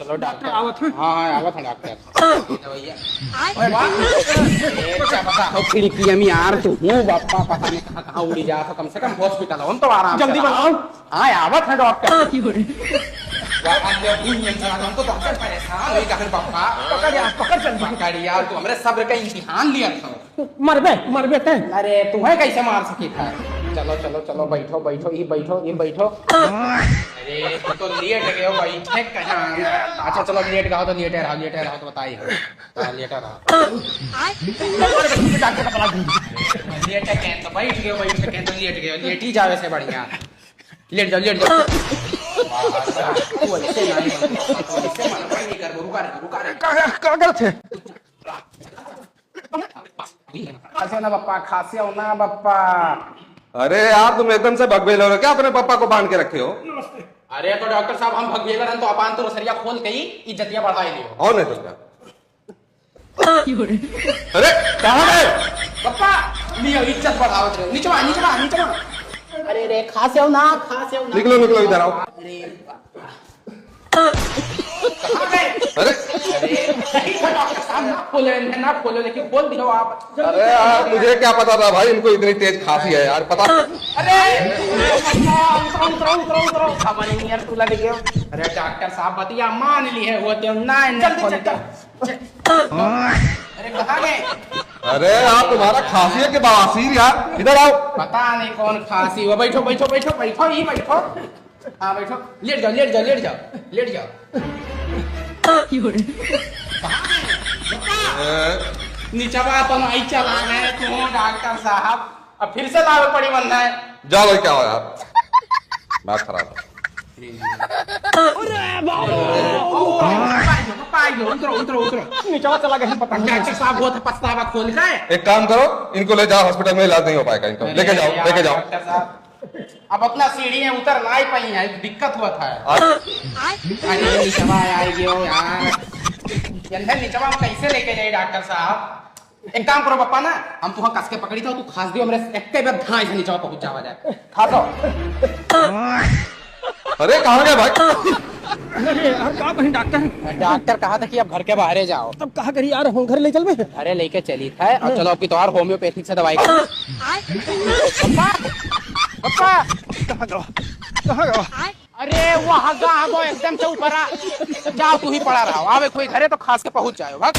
चलो डॉक्टर आवत है। हाँ हाँ आवत है डॉक्टर भैया क्या पता हो खिड़की में यार तू हूँ बापा पता नहीं कहाँ कहाँ उड़ी जा तो कम से कम हॉस्पिटल हम तो आराम जल्दी बनाओ। हाँ आवत है डॉक्टर हम तो डॉक्टर परेशान हो गए पापा पकड़ चल पकड़ यार तू हमरे सब्र का इम्तिहान लिया था मरबे ते अरे तुम्हें कैसे मार सकी था चलो चलो चलो बैठो बैठो ये बैठो अरे तो लेट गए हो बैठे कहाँ अच्छा चलो लेट गए तो लेटे रहो तो बताइए लेटे रहो लेट गए तो बैठ गए तो लेट गए लेट ही जावे से बढ़िया लेट जाओ क्या करते खांसी ना बप्पा खांसी हो ना बप्पा अरे यार तुम एकदम से भगबेल हो रहे हो क्या? अपने पापा को बांध के रखे हो? अरे तो डॉक्टर साहब हम भगवेगर हैं तो अपान तो रसरिया खोल के ही इज्जतिया बढ़ाई दियो और नहीं तो क्या? अरे कहाँ गए? बप्पा लियो इज्जत बढ़ाओ नीचवा अरे रे खांसी हो ना निकलो इधर आओ। अरे कहाँ गए अरे डॉक्टर साहब ना खोले लेकिन खोल दियो आप अरे यार मुझे क्या पता था भाई इनको इतनी तेज खांसी है यार पता। अरे उतरो खबर नहीं यार खुला दियो अरे डॉक्टर साहब बतिया मान ली है वो तो ना अरे कहाँ गए अरे यार तुम्हारा खांसी है कि बवासीर यार? इधर आओ। पता नहीं कौन खांसी वो बैठो ही बैठो हाँ बैठो लेट जाओ नीचवा तो नहीं चला गए तुम डॉक्टर साहब अब फिर से लावे पड़ी बनना है जाओ भाई क्या हो यार बात खराब है। उतरो नीचवा चला गया पता डॉक्टर साहब बहुत पछतावा खोल का है एक काम करो इनको ले जाओ हॉस्पिटल में, इलाज नहीं हो पाएगा इनको। लेके जाओ डॉक्टर साहब अब अपना सीढ़ी है उतर ना ही पाई है दिक्कत हुआ था अरे नीचवा आएगी यार नीचवा हम कैसे लेके जाए डॉक्टर साहब? एक काम करो पप्पा ना हम तुम्हें कस के पकड़ी था तू खास दियो हमरे एक बार धाई से नीचवा पहुंच जावा जाए खा दो। अरे कहाँ गए भाई? अरे यार कहाँ कहीं डॉक्टर कहा था कि अब घर के बाहर जाओ तब कहा करी यार हम घर ले चल में अरे लेके चली था और चलो अब की तो और होम्योपैथिक से दवाई पप्पा कहाँ गवा अरे वहाँ गो एकदम से ऊपर आ जाओ तू ही पड़ा रहो आवे कोई घरे तो खास के पहुंच जाओ भाग